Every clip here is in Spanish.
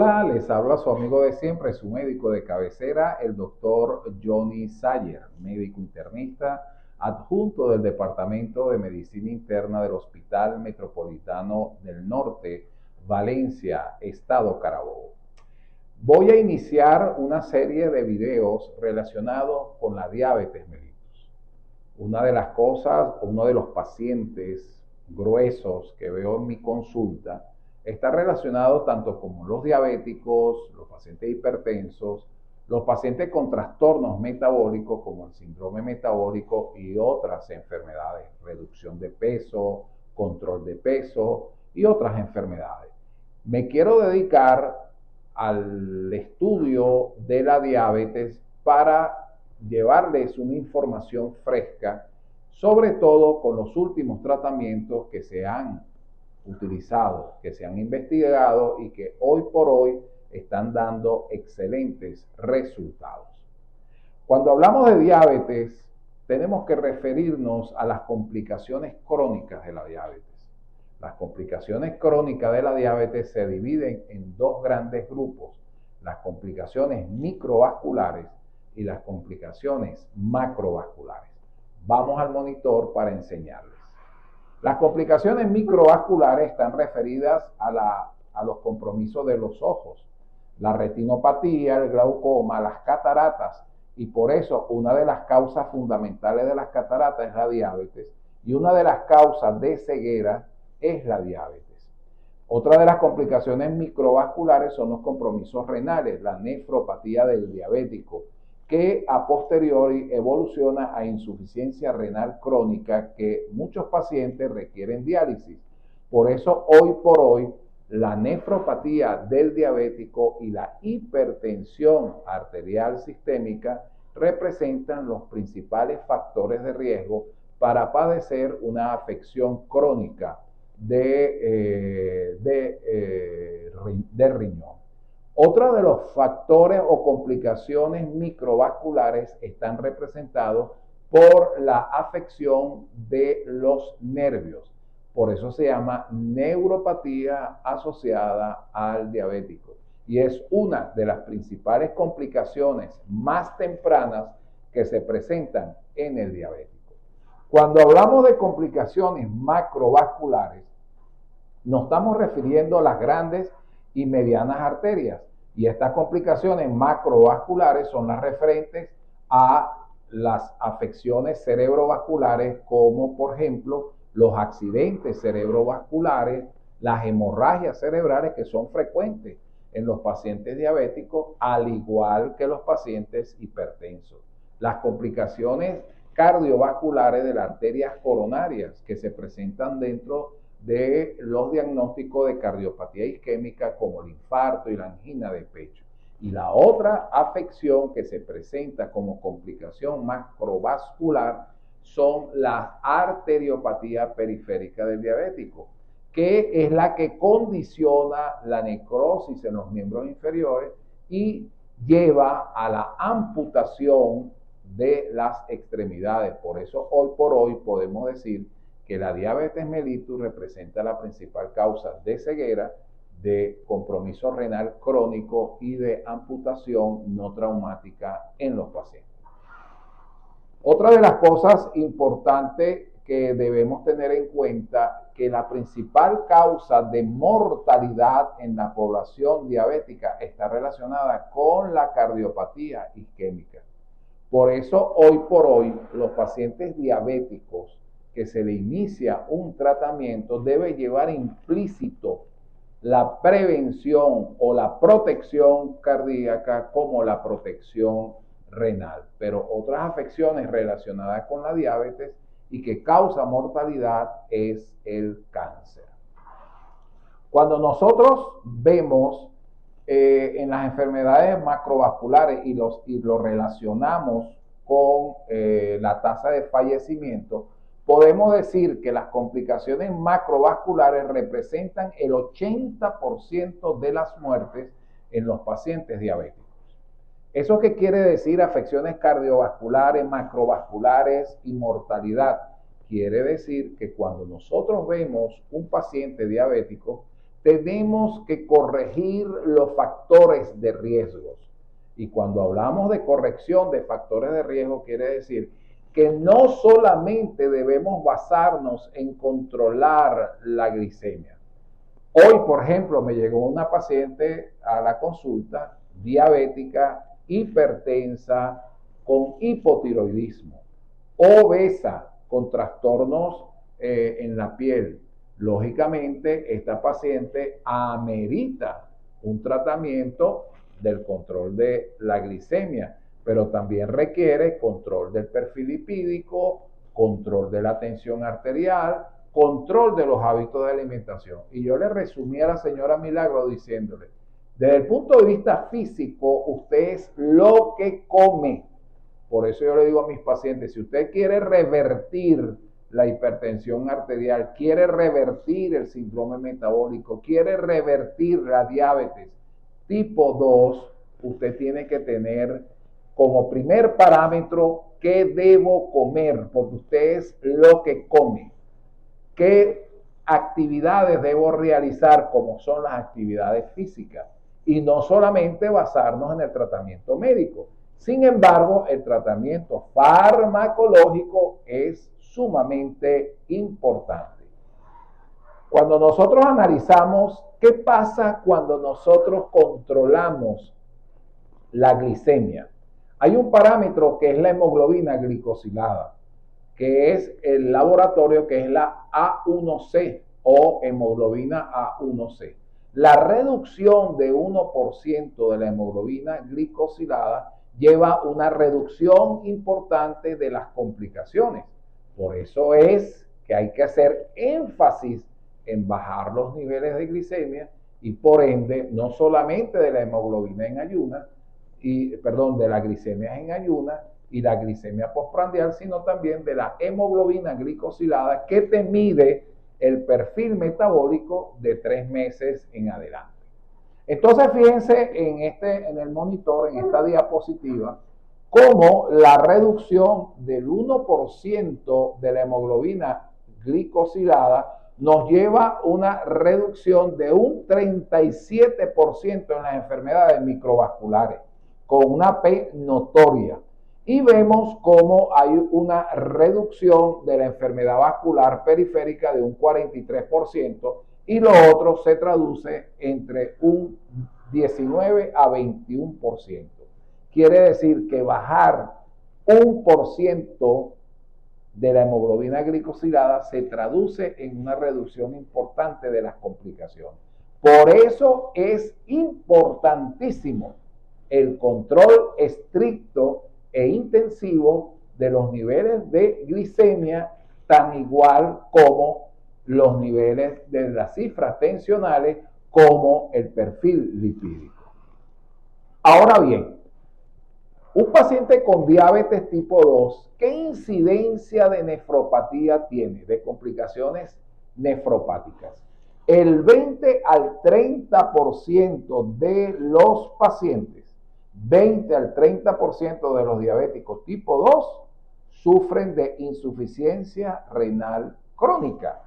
Hola, les habla su amigo de siempre, su médico de cabecera, el doctor Johnny Sayer, médico internista, adjunto del Departamento de Medicina Interna del Hospital Metropolitano del Norte, Valencia, Estado Carabobo. Voy a iniciar una serie de videos relacionados con la diabetes mellitus. Una de las cosas, uno de los pacientes gruesos que veo en mi consulta está relacionado tanto con los diabéticos, los pacientes hipertensos, los pacientes con trastornos metabólicos como el síndrome metabólico y otras enfermedades, reducción de peso, control de peso y otras enfermedades. Me quiero dedicar al estudio de la diabetes para llevarles una información fresca, sobre todo con los últimos tratamientos que se han utilizado, que se han investigado y que hoy por hoy están dando excelentes resultados. Cuando hablamos de diabetes, tenemos que referirnos a las complicaciones crónicas de la diabetes. Las complicaciones crónicas de la diabetes se dividen en dos grandes grupos: las complicaciones microvasculares y las complicaciones macrovasculares. Vamos al monitor para enseñarles. Las complicaciones microvasculares están referidas a los compromisos de los ojos, la retinopatía, el glaucoma, las cataratas, y por eso una de las causas fundamentales de las cataratas es la diabetes y una de las causas de ceguera es la diabetes. Otra de las complicaciones microvasculares son los compromisos renales, la nefropatía del diabético, que a posteriori evoluciona a insuficiencia renal crónica, que muchos pacientes requieren diálisis. Por eso hoy por hoy la nefropatía del diabético y la hipertensión arterial sistémica representan los principales factores de riesgo para padecer una afección crónica de riñón. Otro de los factores o complicaciones microvasculares están representados por la afección de los nervios. Por eso se llama neuropatía asociada al diabético. Y es una de las principales complicaciones más tempranas que se presentan en el diabético. Cuando hablamos de complicaciones macrovasculares, nos estamos refiriendo a las grandes y medianas arterias, y estas complicaciones macrovasculares son las referentes a las afecciones cerebrovasculares, como por ejemplo los accidentes cerebrovasculares, las hemorragias cerebrales, que son frecuentes en los pacientes diabéticos, al igual que los pacientes hipertensos. Las complicaciones cardiovasculares de las arterias coronarias, que se presentan dentro de los diagnósticos de cardiopatía isquémica, como el infarto y la angina de pecho. Y la otra afección que se presenta como complicación macrovascular son la arteriopatía periférica del diabético, que es la que condiciona la necrosis en los miembros inferiores y lleva a la amputación de las extremidades. Por eso hoy por hoy podemos decir que la diabetes mellitus representa la principal causa de ceguera, de compromiso renal crónico y de amputación no traumática en los pacientes. Otra de las cosas importantes que debemos tener en cuenta, que la principal causa de mortalidad en la población diabética está relacionada con la cardiopatía isquémica. Por eso hoy por hoy los pacientes diabéticos que se le inicia un tratamiento debe llevar implícito la prevención o la protección cardíaca como la protección renal. Pero otras afecciones relacionadas con la diabetes y que causa mortalidad es el cáncer. Cuando nosotros vemos en las enfermedades macrovasculares y lo relacionamos con la tasa de fallecimiento, podemos decir que las complicaciones macrovasculares representan el 80% de las muertes en los pacientes diabéticos. ¿Eso qué quiere decir? Afecciones cardiovasculares, macrovasculares y mortalidad. Quiere decir que cuando nosotros vemos un paciente diabético, tenemos que corregir los factores de riesgos. Y cuando hablamos de corrección de factores de riesgo, quiere decir que no solamente debemos basarnos en controlar la glicemia. Hoy, por ejemplo, me llegó una paciente a la consulta diabética, hipertensa, con hipotiroidismo, obesa, con trastornos en la piel. Lógicamente, esta paciente amerita un tratamiento del control de la glicemia, pero también requiere control del perfil lipídico, control de la tensión arterial, control de los hábitos de alimentación. Y yo le resumí a la señora Milagro diciéndole, desde el punto de vista físico, usted es lo que come. Por eso yo le digo a mis pacientes, si usted quiere revertir la hipertensión arterial, quiere revertir el síndrome metabólico, quiere revertir la diabetes tipo 2, usted tiene que tener como primer parámetro qué debo comer, porque usted es lo que come. ¿Qué actividades debo realizar, como son las actividades físicas? Y no solamente basarnos en el tratamiento médico. Sin embargo, el tratamiento farmacológico es sumamente importante. Cuando nosotros analizamos qué pasa cuando nosotros controlamos la glicemia, hay un parámetro que es la hemoglobina glicosilada, que es el laboratorio, que es la A1C o hemoglobina A1C. La reducción de 1% de la hemoglobina glicosilada lleva una reducción importante de las complicaciones. Por eso es que hay que hacer énfasis en bajar los niveles de glicemia y por ende no solamente de la hemoglobina en ayunas, de la glicemia en ayunas y la glicemia postprandial, sino también de la hemoglobina glicosilada que te mide el perfil metabólico de 3 meses en adelante. Entonces fíjense en el monitor, en esta diapositiva, cómo la reducción del 1% de la hemoglobina glicosilada nos lleva a una reducción de un 37% en las enfermedades microvasculares, con una P notoria. Y vemos cómo hay una reducción de la enfermedad vascular periférica de un 43%, y lo otro se traduce entre un 19 a 21%. Quiere decir que bajar 1% de la hemoglobina glicosilada se traduce en una reducción importante de las complicaciones. Por eso es importantísimo el control estricto e intensivo de los niveles de glicemia, tan igual como los niveles de las cifras tensionales, como el perfil lipídico. Ahora bien, un paciente con diabetes tipo 2, ¿qué incidencia de nefropatía tiene, de complicaciones nefropáticas? El 20 al 30% de los pacientes, 20 al 30% de los diabéticos tipo 2 sufren de insuficiencia renal crónica.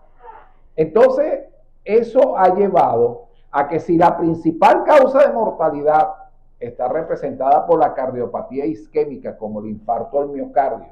Entonces, eso ha llevado a que si la principal causa de mortalidad está representada por la cardiopatía isquémica, como el infarto al miocardio,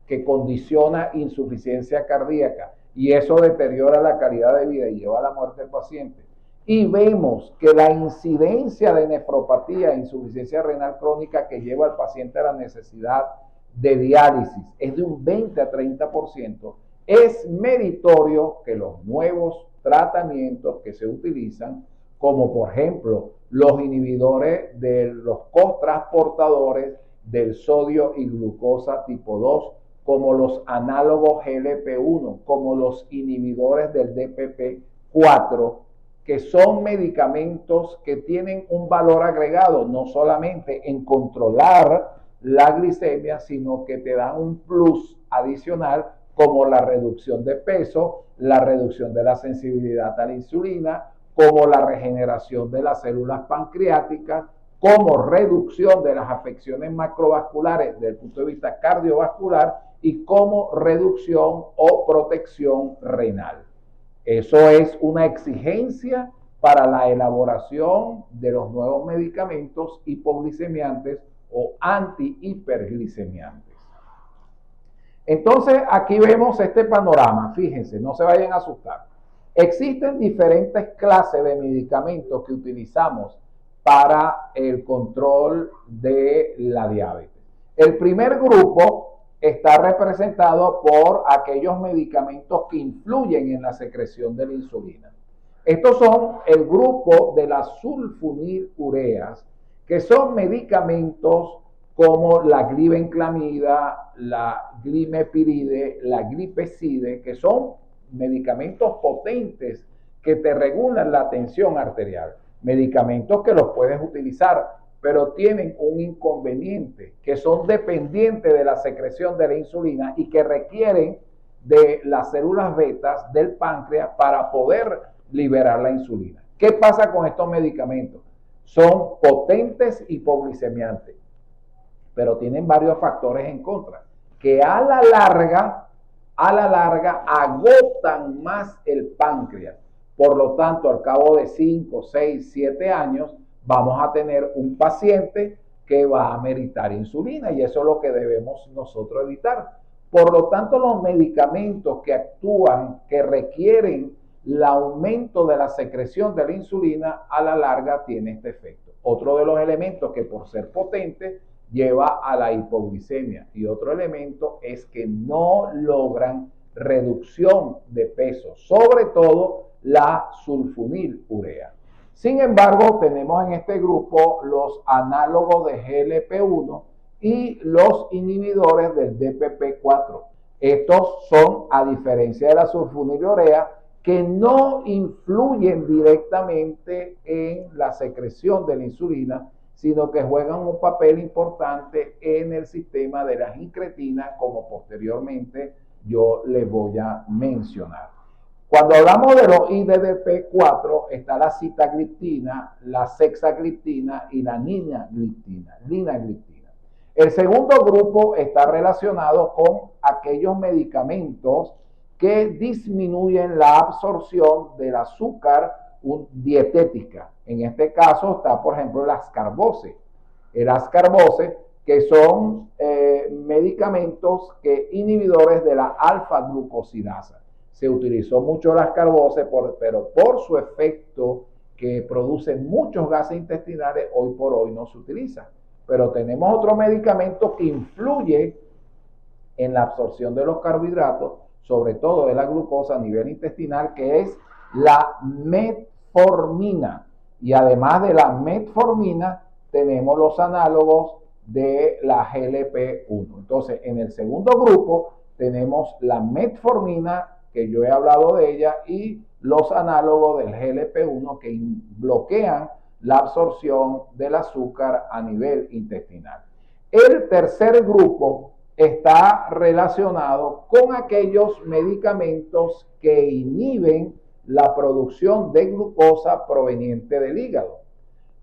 que condiciona insuficiencia cardíaca, y eso deteriora la calidad de vida y lleva a la muerte del paciente, y vemos que la incidencia de nefropatía e insuficiencia renal crónica que lleva al paciente a la necesidad de diálisis es de un 20 a 30%, es meritorio que los nuevos tratamientos que se utilizan, como por ejemplo los inhibidores de los cotransportadores del sodio y glucosa tipo 2, como los análogos GLP-1, como los inhibidores del DPP-4, que son medicamentos que tienen un valor agregado, no solamente en controlar la glicemia, sino que te dan un plus adicional, como la reducción de peso, la reducción de la sensibilidad a la insulina, como la regeneración de las células pancreáticas, como reducción de las afecciones macrovasculares desde el punto de vista cardiovascular y como reducción o protección renal. Eso es una exigencia para la elaboración de los nuevos medicamentos hipoglicemiantes o antihiperglicemiantes. Entonces, aquí vemos este panorama. Fíjense, no se vayan a asustar. Existen diferentes clases de medicamentos que utilizamos para el control de la diabetes. El primer grupo está representado por aquellos medicamentos que influyen en la secreción de la insulina. Estos son el grupo de las sulfonilureas, que son medicamentos como la glibenclamida, la glimepiride, la glipizide, que son medicamentos potentes que te regulan la tensión arterial. Medicamentos que los puedes utilizar, pero tienen un inconveniente, que son dependientes de la secreción de la insulina y que requieren de las células betas del páncreas para poder liberar la insulina. ¿Qué pasa con estos medicamentos? Son potentes hipoglicemiantes, pero tienen varios factores en contra, que a la larga agotan más el páncreas. Por lo tanto, al cabo de 5, 6, 7 años, vamos a tener un paciente que va a meritar insulina y eso es lo que debemos nosotros evitar. Por lo tanto, los medicamentos que actúan, que requieren el aumento de la secreción de la insulina, a la larga tiene este efecto. Otro de los elementos que por ser potente lleva a la hipoglicemia y otro elemento es que no logran reducción de peso, sobre todo la sulfonilurea. Sin embargo, tenemos en este grupo los análogos de GLP-1 y los inhibidores del DPP-4. Estos son, a diferencia de la sulfonilurea, que no influyen directamente en la secreción de la insulina, sino que juegan un papel importante en el sistema de las incretinas, como posteriormente yo les voy a mencionar. Cuando hablamos de los IDDP4, está la sitagliptina, la sexagliptina y la linagliptina. El segundo grupo está relacionado con aquellos medicamentos que disminuyen la absorción del azúcar dietética. En este caso está, por ejemplo, el ascarbose. El ascarbose, que son medicamentos inhibidores de la alfa-glucosidasa. Se utilizó mucho el ascarbose, pero por su efecto que produce muchos gases intestinales, hoy por hoy no se utiliza. Pero tenemos otro medicamento que influye en la absorción de los carbohidratos, sobre todo de la glucosa a nivel intestinal, que es la metformina. Y además de la metformina, tenemos los análogos de la GLP-1. Entonces, en el segundo grupo tenemos la metformina, que yo he hablado de ella, y los análogos del GLP-1 que bloquean la absorción del azúcar a nivel intestinal. El tercer grupo está relacionado con aquellos medicamentos que inhiben la producción de glucosa proveniente del hígado.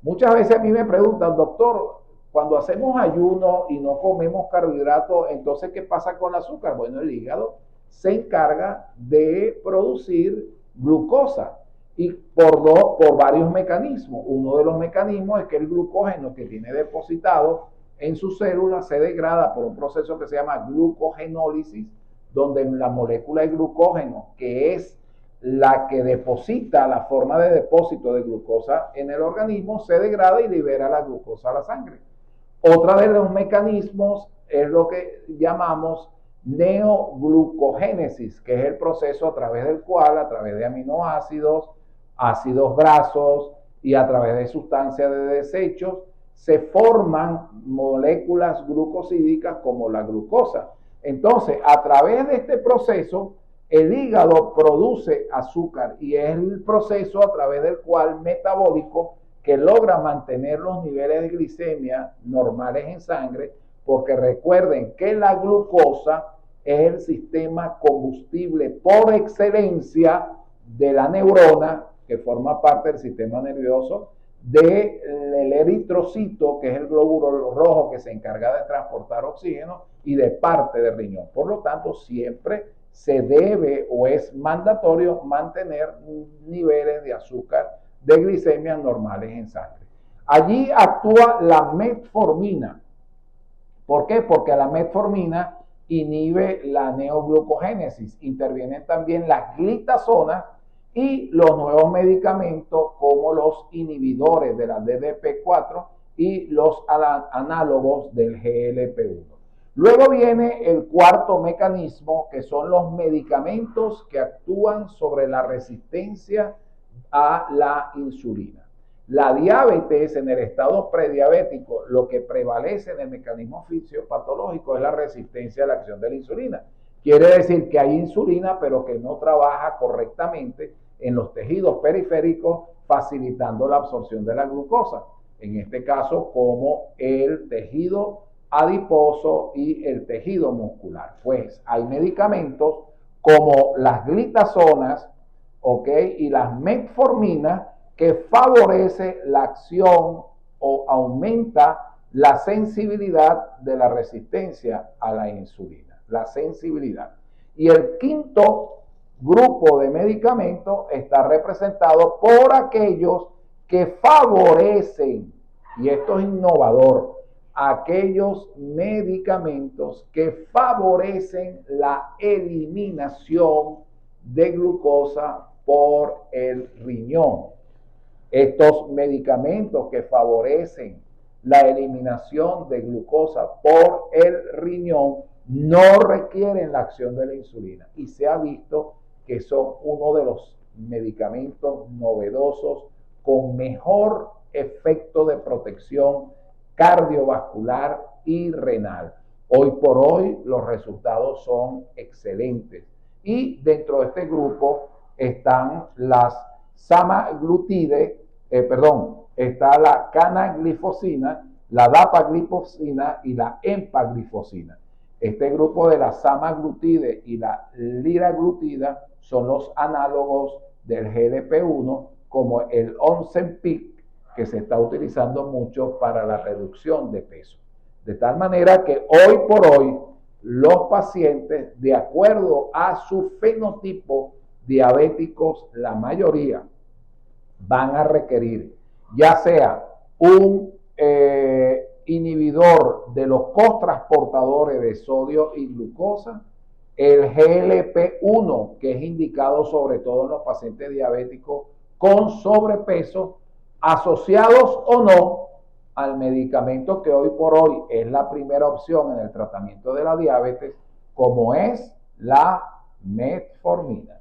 Muchas veces a mí me preguntan, doctor, cuando hacemos ayuno y no comemos carbohidratos, entonces ¿qué pasa con el azúcar? Bueno, el hígado se encarga de producir glucosa y por varios mecanismos. Uno de los mecanismos es que el glucógeno que tiene depositado en sus células se degrada por un proceso que se llama glucogenólisis, donde la molécula de glucógeno, que es la que deposita la forma de depósito de glucosa en el organismo, se degrada y libera la glucosa a la sangre. Otra de los mecanismos es lo que llamamos neoglucogénesis, que es el proceso a través del cual, a través de aminoácidos, ácidos grasos y a través de sustancias de desechos, se forman moléculas glucosídicas como la glucosa. Entonces, a través de este proceso, el hígado produce azúcar y es el proceso a través del cual metabólico que logra mantener los niveles de glicemia normales en sangre, porque recuerden que la glucosa es el sistema combustible por excelencia de la neurona, que forma parte del sistema nervioso, del eritrocito, que es el glóbulo rojo que se encarga de transportar oxígeno, y de parte del riñón. Por lo tanto, siempre se debe o es mandatorio mantener niveles de azúcar de glicemias normales en sangre. Allí actúa la metformina. ¿Por qué? Porque la metformina inhibe la neoglucogénesis. Intervienen también las glitazonas y los nuevos medicamentos como los inhibidores de la DDP4 y los análogos del GLP-1. Luego viene el cuarto mecanismo, que son los medicamentos que actúan sobre la resistencia a la insulina. La diabetes en el estado prediabético, lo que prevalece en el mecanismo fisiopatológico es la resistencia a la acción de la insulina. Quiere decir que hay insulina, pero que no trabaja correctamente en los tejidos periféricos, facilitando la absorción de la glucosa. En este caso, como el tejido adiposo y el tejido muscular. Pues hay medicamentos como las glitazonas, ¿ok? Y las metforminas que favorece la acción o aumenta la sensibilidad de la resistencia a la insulina, la sensibilidad. Y el quinto grupo de medicamentos está representado por aquellos que favorecen, y esto es innovador, aquellos medicamentos que favorecen la eliminación de glucosa por el riñón. Estos medicamentos que favorecen la eliminación de glucosa por el riñón no requieren la acción de la insulina y se ha visto que son uno de los medicamentos novedosos con mejor efecto de protección cardiovascular y renal. Hoy por hoy los resultados son excelentes y dentro de este grupo están las semaglutide, está la canaglifosina, la dapaglifosina y la empaglifosina. Este grupo de la semaglutide y la liraglutida son los análogos del GLP-1, como el Ozempic, que se está utilizando mucho para la reducción de peso. De tal manera que hoy por hoy los pacientes, de acuerdo a su fenotipo diabéticos, la mayoría van a requerir ya sea un inhibidor de los cotransportadores de sodio y glucosa, el GLP-1, que es indicado sobre todo en los pacientes diabéticos con sobrepeso, asociados o no al medicamento que hoy por hoy es la primera opción en el tratamiento de la diabetes, como es la metformina.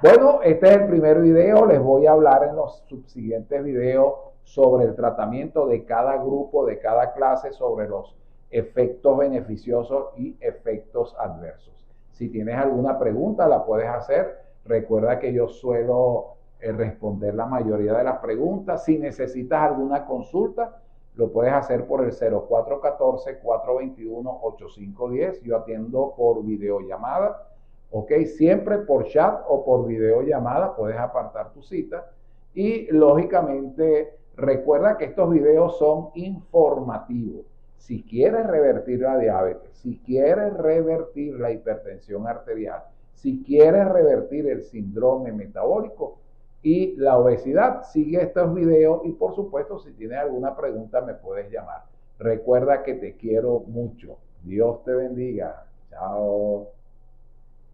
Bueno, este es el primer video. Les voy a hablar en los subsiguientes videos sobre el tratamiento de cada grupo, de cada clase, sobre los efectos beneficiosos y efectos adversos. Si tienes alguna pregunta, la puedes hacer. Recuerda que yo suelo responder la mayoría de las preguntas. Si necesitas alguna consulta, lo puedes hacer por el 0414-421-8510. Yo atiendo por videollamada. Ok, siempre por chat o por videollamada puedes apartar tu cita. Y lógicamente recuerda que estos videos son informativos. Si quieres revertir la diabetes, si quieres revertir la hipertensión arterial, si quieres revertir el síndrome metabólico y la obesidad, sigue estos videos y por supuesto si tienes alguna pregunta me puedes llamar. Recuerda que te quiero mucho. Dios te bendiga. Chao.